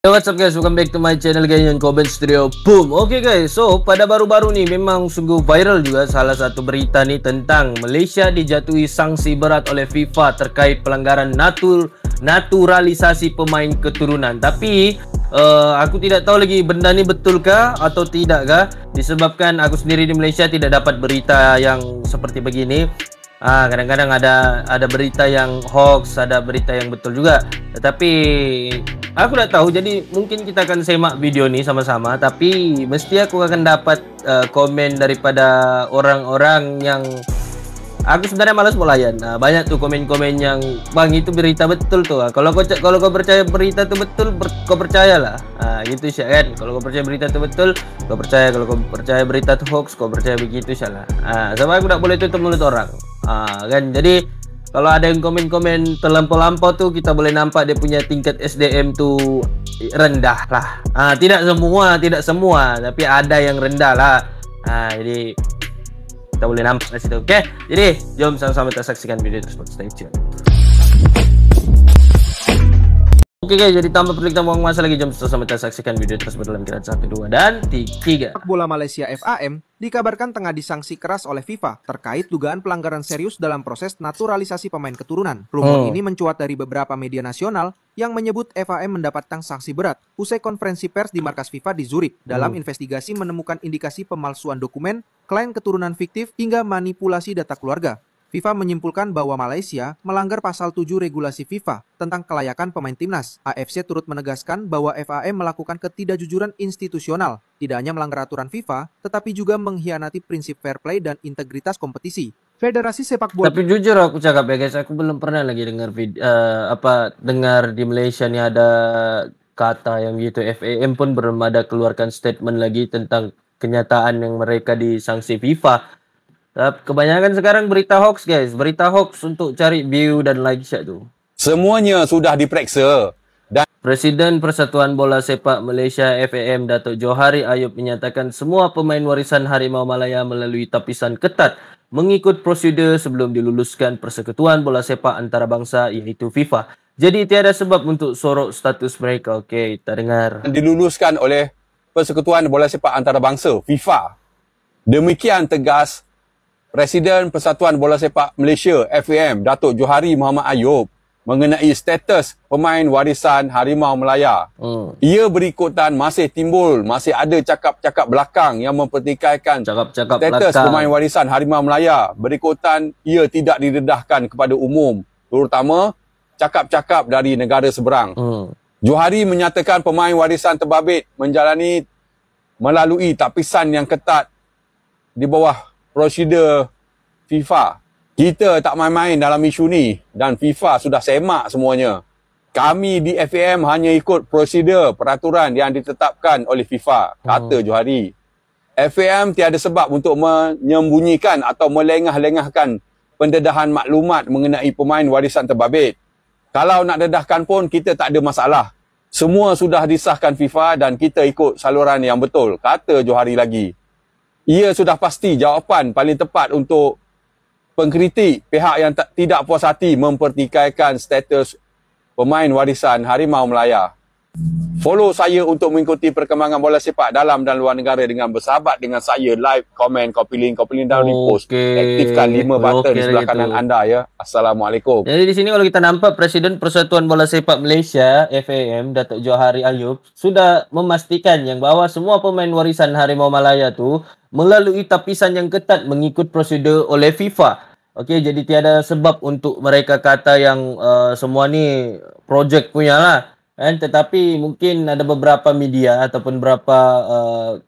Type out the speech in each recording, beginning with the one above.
What's up guys, welcome back to my channel guys, yang Koben Studio. Boom. Oke guys, so pada baru-baru nih memang sungguh viral juga salah satu berita nih tentang Malaysia dijatuhi sanksi berat oleh FIFA terkait pelanggaran naturalisasi pemain keturunan. Tapi aku tidak tahu lagi benda ni betulkah atau tidakkah, disebabkan aku sendiri di Malaysia tidak dapat berita yang seperti begini. Kadang-kadang ada berita yang hoax, ada berita yang betul juga. Tetapi aku tak tahu, jadi mungkin kita akan semak video ni sama-sama. Tapi mesti aku akan dapat komen daripada orang-orang yang aku sebenarnya malas mau layan. Banyak tuh komen-komen yang bang itu berita betul tuh. Kalau kau percaya berita itu betul, kau percayalah. Gitu sih kan. Kalau kau percaya berita itu betul, kau percaya. Kalau kau percaya berita itu hoax, kau percaya begitu salah. Sama aku tak boleh tutup mulut orang. Kan. Jadi kalau ada yang komen-komen terlampau-lampau tuh, kita boleh nampak dia punya tingkat SDM tuh rendah lah. Tidak semua, tapi ada yang rendah lah. Jadi kita boleh nampak di situ. Oke, jadi jom sama-sama kita saksikan video tersebut. Stay tune. Oke guys, jadi tanpa perlu kita buang masa lagi, jom sama-sama kita saksikan video tersebut dalam kiraan 1, 2, dan 3. Sepak bola Malaysia FAM dikabarkan tengah disangsi keras oleh FIFA terkait dugaan pelanggaran serius dalam proses naturalisasi pemain keturunan. Rumor ini mencuat dari beberapa media nasional yang menyebut FAM mendapatkan sanksi berat usai konferensi pers di markas FIFA di Zurich dalam investigasi menemukan indikasi pemalsuan dokumen, klaim keturunan fiktif, hingga manipulasi data keluarga. FIFA menyimpulkan bahwa Malaysia melanggar pasal 7 regulasi FIFA tentang kelayakan pemain timnas. AFC turut menegaskan bahwa FAM melakukan ketidakjujuran institusional, tidak hanya melanggar aturan FIFA, tetapi juga mengkhianati prinsip fair play dan integritas kompetisi. Federasi sepak bola. Tapi jujur aku cakap ya guys, aku belum pernah lagi dengar dengar di Malaysia nih ada kata yang gitu. FAM pun belum ada keluarkan statement lagi tentang kenyataan yang mereka disangsi FIFA. Kebanyakan sekarang berita hoax guys, berita hoax untuk cari view dan like share tuh. Semuanya sudah diperiksa. Dan Presiden Persatuan Bola Sepak Malaysia FAM Datuk Johari Ayub menyatakan semua pemain warisan Harimau Malaya melalui tapisan ketat mengikut prosedur sebelum diluluskan Persekutuan Bola Sepak Antarabangsa iaitu FIFA. Jadi tiada sebab untuk sorok status mereka. Okey, kita dengar. Diluluskan oleh Persekutuan Bola Sepak Antarabangsa FIFA. Demikian tegas Presiden Persatuan Bola Sepak Malaysia FAM Datuk Johari Muhammad Ayub mengenai status pemain warisan Harimau Malaya. Ia berikutan masih ada cakap-cakap belakang yang mempertikaikan status pemain warisan Harimau Malaya. Berikutan ia tidak didedahkan kepada umum, terutama cakap-cakap dari negara seberang. Johari menyatakan pemain warisan terbabit melalui tapisan yang ketat di bawah prosedur FIFA. Kita tak main-main dalam isu ni dan FIFA sudah semak semuanya. Kami di FAM hanya ikut prosedur peraturan yang ditetapkan oleh FIFA, kata Johari. FAM tiada sebab untuk menyembunyikan atau melengah-lengahkan pendedahan maklumat mengenai pemain warisan terbabit. Kalau nak dedahkan pun kita tak ada masalah. Semua sudah disahkan FIFA dan kita ikut saluran yang betul, kata Johari lagi. Ia sudah pasti jawapan paling tepat untuk pengkritik pihak yang tidak puas hati mempertikaikan status pemain warisan Harimau Malaya. Follow saya untuk mengikuti perkembangan bola sepak dalam dan luar negara dengan bersahabat dengan saya. Like, komen, copy link dan repost. Aktifkan 5 button di sebelah kanan anda ya. Assalamualaikum. Jadi di sini kalau kita nampak Presiden Persatuan Bola Sepak Malaysia FAM Datuk Johari Ayub sudah memastikan yang bahawa semua pemain warisan Harimau Malaya tu melalui tapisan yang ketat mengikut prosedur oleh FIFA. Okey, jadi tiada sebab untuk mereka kata yang semua ni projek punya lah. Tetapi mungkin ada beberapa media ataupun beberapa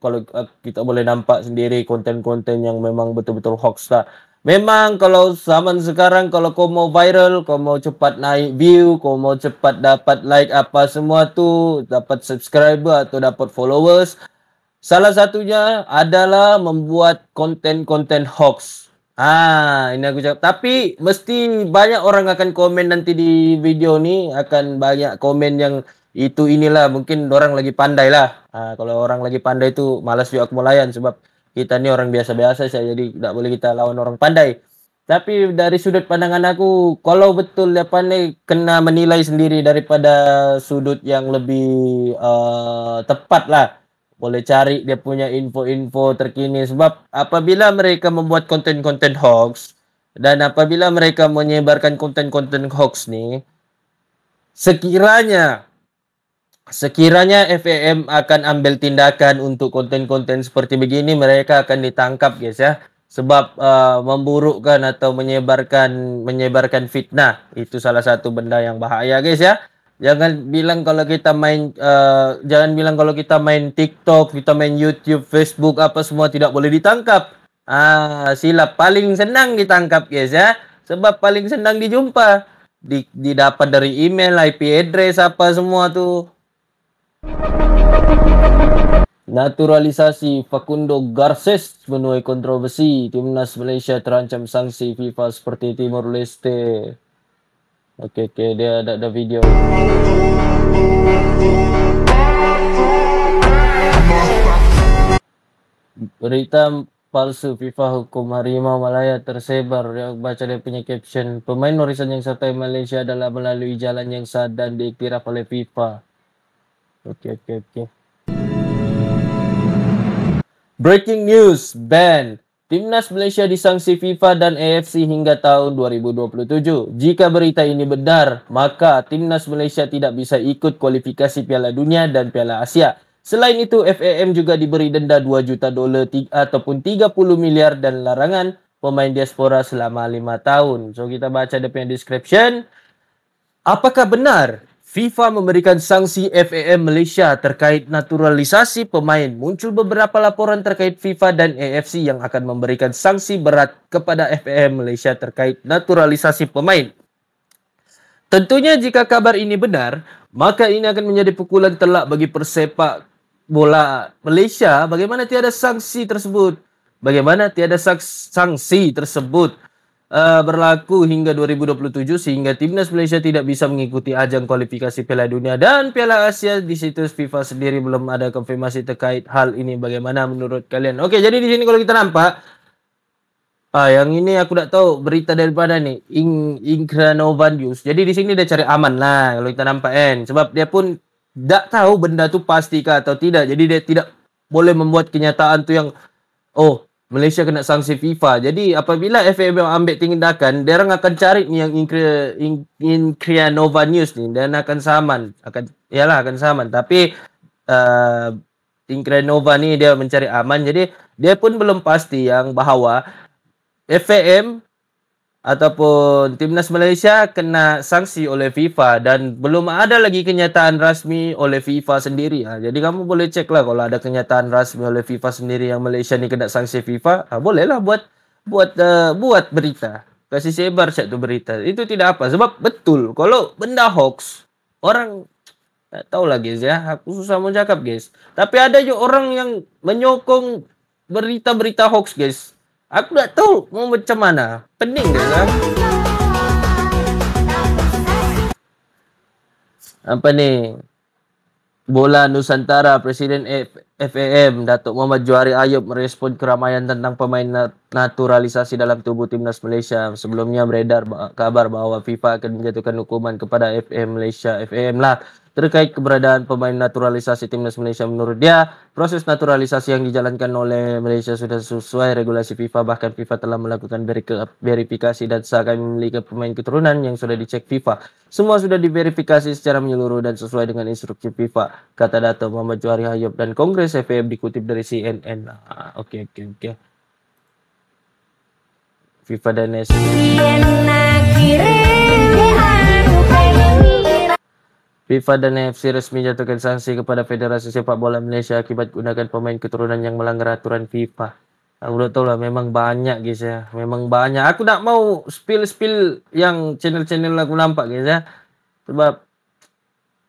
kalau kita boleh nampak sendiri konten-konten yang memang betul-betul hoax lah. Memang kalau zaman sekarang, kalau kau mau viral, kau mau cepat naik view, kau mau cepat dapat like apa semua tu, dapat subscriber atau dapat followers, salah satunya adalah membuat konten-konten hoax. Ini aku cakap. Tapi mesti banyak orang akan komen nanti di video ni, akan banyak komen yang inilah mungkin orang lagi pandai lah. Kalau orang lagi pandai tu malas juga aku mau layan sebab kita ni orang biasa-biasa saja, jadi tak boleh kita lawan orang pandai. Tapi dari sudut pandangan aku, kalau betul apa nih kena menilai sendiri daripada sudut yang lebih tepat lah. Boleh cari dia punya info-info terkini sebab apabila mereka membuat konten-konten hoax dan apabila mereka menyebarkan konten-konten hoax nih, sekiranya FAM akan ambil tindakan untuk konten-konten seperti begini, mereka akan ditangkap guys ya. Sebab memburukkan atau menyebarkan fitnah itu salah satu benda yang bahaya guys ya. Jangan bilang kalau kita main TikTok, kita main YouTube, Facebook apa semua tidak boleh ditangkap. Silap, paling senang ditangkap guys ya. Sebab paling senang dijumpa. Didapat dari email, IP address apa semua tuh. Naturalisasi Facundo Garces menuai kontroversi. Timnas Malaysia terancam sanksi FIFA seperti Timor Leste. Oke, dia ada video. Berita palsu FIFA hukum Harimau Malaya tersebar. Yang baca dia punya caption. Pemain warisan yang sertai Malaysia adalah melalui jalan yang sah dan diiktiraf oleh FIFA. Oke. Breaking news, ban. Timnas Malaysia disanksi FIFA dan AFC hingga tahun 2027. Jika berita ini benar, maka Timnas Malaysia tidak bisa ikut kualifikasi Piala Dunia dan Piala Asia. Selain itu, FAM juga diberi denda $2 juta ataupun 30 miliar dan larangan pemain diaspora selama 5 tahun. So, kita baca dia punya description. Apakah benar FIFA memberikan sanksi FAM Malaysia terkait naturalisasi pemain? Muncul beberapa laporan terkait FIFA dan AFC yang akan memberikan sanksi berat kepada FAM Malaysia terkait naturalisasi pemain. Tentunya jika kabar ini benar, maka ini akan menjadi pukulan telak bagi persepak bola Malaysia. Bagaimana tiada sanksi tersebut? Berlaku hingga 2027 sehingga Timnas Malaysia tidak bisa mengikuti ajang kualifikasi Piala Dunia dan Piala Asia. Di situs FIFA sendiri belum ada konfirmasi terkait hal ini. Bagaimana menurut kalian? Oke, jadi di sini kalau kita nampak yang ini aku tak tahu berita daripada nih Ingranova News. Jadi di sini dia cari aman lah kalau kita nampak kan. Sebab dia pun tak tahu benda tu pastikah atau tidak. Jadi dia tidak boleh membuat kenyataan tu yang Malaysia kena sanksi FIFA. Jadi apabila FAM ambil tindakan, dia orang akan cari ni yang Ingranova News ni dan akan saman. Akan saman. Tapi Ingranova ni dia mencari aman. Jadi dia pun belum pasti yang bahawa FAM ataupun Timnas Malaysia kena sanksi oleh FIFA dan belum ada lagi kenyataan rasmi oleh FIFA sendiri. Jadi kamu boleh cek lah kalau ada kenyataan rasmi oleh FIFA sendiri yang Malaysia ni kena sanksi FIFA. Bolehlah buat berita. Kasih sebar cek tu berita. Itu tidak apa. Sebab betul kalau benda hoax, orang tak tahu lah guys ya. Aku susah mau cakap guys. Tapi ada juga orang yang menyokong berita-berita hoax guys. Aku tak tahu mau macam mana. Pening guys lah. Apa ni? Bola Nusantara, Presiden FAM Datuk Muhammad Johari Ayub merespon keramaian tentang pemain naturalisasi dalam tubuh Timnas Malaysia. Sebelumnya beredar kabar bahawa FIFA akan menjatuhkan hukuman kepada FAM Malaysia. FAM lah terkait keberadaan pemain naturalisasi Timnas Malaysia. Menurut dia, proses naturalisasi yang dijalankan oleh Malaysia sudah sesuai regulasi FIFA. Bahkan FIFA telah melakukan verifikasi dan seakan memiliki pemain keturunan yang sudah dicek FIFA. Semua sudah diverifikasi secara menyeluruh dan sesuai dengan instruksi FIFA, kata Datuk Muhammad Johari Ayub dan Kongres FAM dikutip dari CNN. Oke. FIFA dan FIFA dan AFC resmi jatuhkan sanksi kepada Federasi Sepak Bola Malaysia akibat gunakan pemain keturunan yang melanggar aturan FIFA. Aku udah tahu lah, memang banyak guys ya. Memang banyak. Aku tak mau spill yang channel-channel aku nampak guys ya. Sebab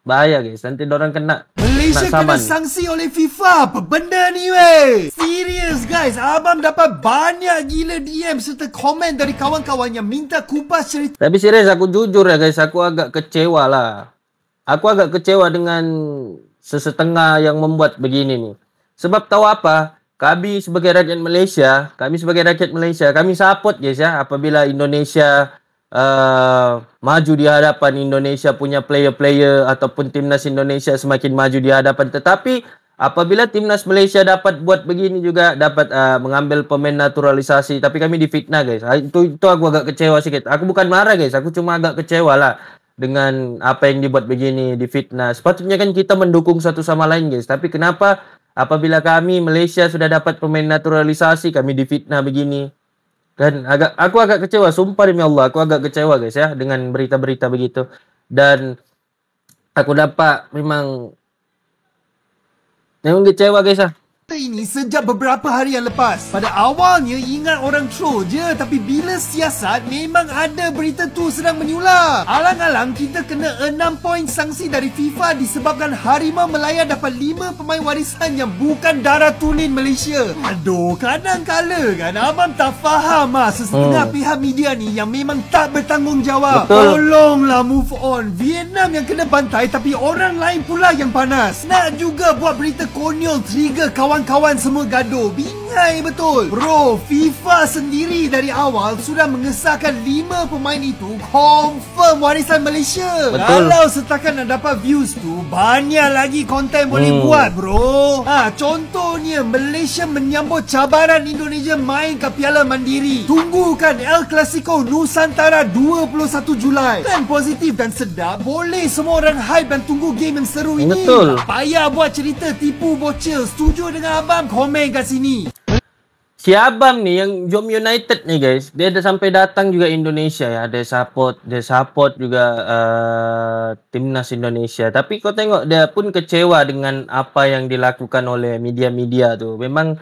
bahaya guys. Nanti orang kena Malaysia kena sanksi oleh FIFA. Apa benda ni weh? Serius guys. Abang dapat banyak gila DM serta komen dari kawan-kawan yang minta kupas cerita. Tapi serius aku jujur ya guys. Aku agak kecewa lah. Aku agak kecewa dengan sesetengah yang membuat begini nih. Sebab tahu apa? kami sebagai rakyat Malaysia, kami support guys ya apabila Indonesia maju di hadapan, Indonesia punya player-player ataupun timnas Indonesia semakin maju di hadapan. Tetapi apabila timnas Malaysia dapat buat begini juga, dapat mengambil pemain naturalisasi, tapi kami difitnah guys. Itu aku agak kecewa sedikit. Aku bukan marah guys, aku cuma agak kecewa lah dengan apa yang dibuat begini, difitnah. Sepatutnya kan kita mendukung satu sama lain guys. Tapi kenapa apabila kami Malaysia sudah dapat pemain naturalisasi, kami difitnah begini? Dan aku agak kecewa, sumpah demi Allah, aku agak kecewa guys ya dengan berita-berita begitu. Dan aku dapat memang kecewa guys ya. Ini sejak beberapa hari yang lepas. Pada awalnya ingat orang troll je, tapi bila siasat memang ada berita tu sedang menyular. Alang-alang kita kena 6 poin sanksi dari FIFA disebabkan Harimau Melaya dapat 5 pemain warisan yang bukan darah tulen Malaysia. Aduh, kadang-kala kan abang tak faham sesetengah pihak media ni yang memang tak bertanggungjawab. Tolonglah move on. Vietnam yang kena bantai tapi orang lain pula yang panas. Nak juga buat berita konyol trigger kawan-kawan semua gaduh. Bingai betul. Bro, FIFA sendiri dari awal sudah mengesahkan 5 pemain itu confirm warisan Malaysia. Betul. Kalau setakat nak dapat views tu, banyak lagi konten boleh buat bro. Contohnya Malaysia menyambut cabaran Indonesia main ke Piala Mandiri. Tunggukan El Clasico Nusantara 21 Julai. Kan positif dan sedap. Boleh semua orang hype dan tunggu game yang seru ini. Betul. Tak payah buat cerita tipu bocil. Setuju dengan abang? Komen kat sini. Si abang ni yang Jom United ni guys, dia ada sampai datang juga Indonesia ya. Dia support juga timnas Indonesia. Tapi kau tengok dia pun kecewa dengan apa yang dilakukan oleh media-media tu. Memang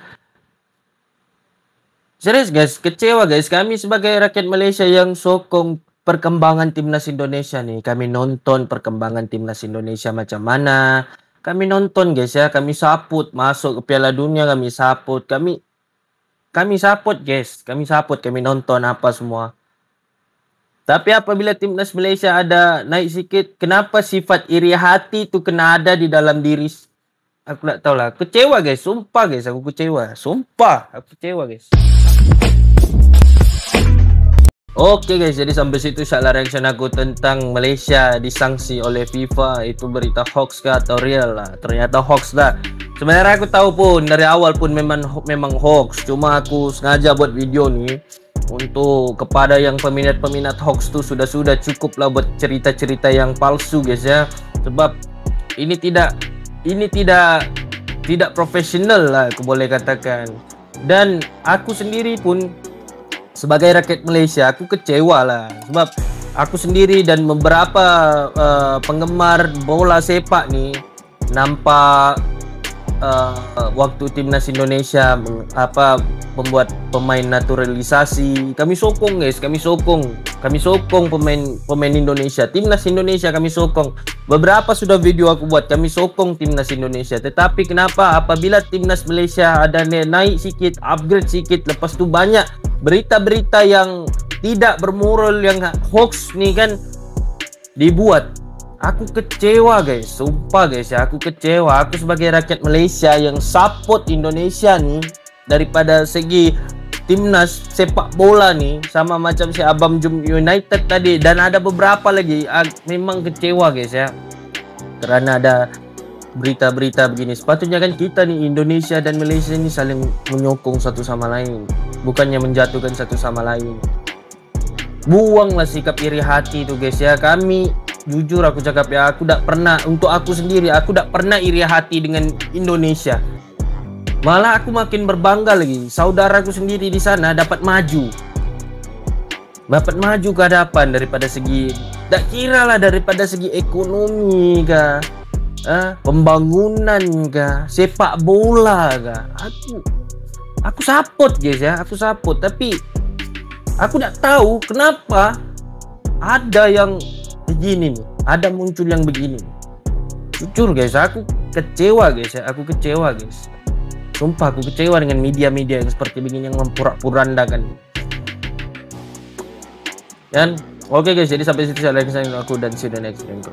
serius guys, kecewa guys. Kami sebagai rakyat Malaysia yang sokong perkembangan timnas Indonesia nih. Kami nonton perkembangan timnas Indonesia macam mana. Kami nonton guys ya, kami support masuk ke Piala Dunia, kami support, kami support guys, kami nonton apa semua. Tapi apabila timnas Malaysia ada naik sikit, kenapa sifat iri hati tu kena ada di dalam diri? Aku tak tahu lah, kecewa guys, sumpah guys, aku kecewa, sumpah, aku kecewa guys. Oke guys, jadi sampai situ insyaAllah reaction aku tentang Malaysia disangsi oleh FIFA. Itu berita hoax kah atau real lah? Ternyata hoax lah. Sebenarnya aku tahu pun dari awal pun memang hoax. Cuma aku sengaja buat video nih untuk kepada yang peminat-peminat hoax tuh sudah cukup lah buat cerita-cerita yang palsu guys ya. Sebab ini tidak profesional lah aku boleh katakan. Dan aku sendiri pun sebagai rakyat Malaysia, aku kecewa lah. Sebab aku sendiri dan beberapa penggemar bola sepak ni nampak waktu timnas Indonesia membuat pemain naturalisasi. Kami sokong guys, kami sokong pemain Indonesia, timnas Indonesia kami sokong. Beberapa sudah video aku buat, kami sokong timnas Indonesia. Tetapi kenapa apabila timnas Malaysia ada naik sikit, upgrade sikit, lepas tu banyak berita-berita yang tidak bermoral, yang hoax nih kan dibuat. Aku kecewa guys, sumpah guys ya, aku kecewa. Aku sebagai rakyat Malaysia yang support Indonesia nih, daripada segi timnas sepak bola nih, sama macam si Abang Jom United tadi, dan ada beberapa lagi, memang kecewa guys ya, kerana ada berita-berita begini. Sepatutnya kan kita nih Indonesia dan Malaysia ini saling menyokong satu sama lain, bukannya menjatuhkan satu sama lain. Buanglah sikap iri hati itu guys ya. Kami jujur aku cakap ya, aku tak pernah, untuk aku sendiri, aku tak pernah iri hati dengan Indonesia. Malah aku makin berbangga lagi, saudaraku sendiri di sana dapat maju ke hadapan, daripada segi, tak kira lah daripada segi ekonomi kah, pembangunan kah, sepak bola kah, aku support guys ya, aku support. Tapi aku tak tahu kenapa ada yang begini nih, ada muncul yang begini. Jujur guys, aku kecewa guys ya, aku kecewa guys. Sumpah aku kecewa dengan media-media yang seperti begini, yang memporak-porandakan. Dan oke guys, jadi sampai situ saya like aku, dan see you the next video.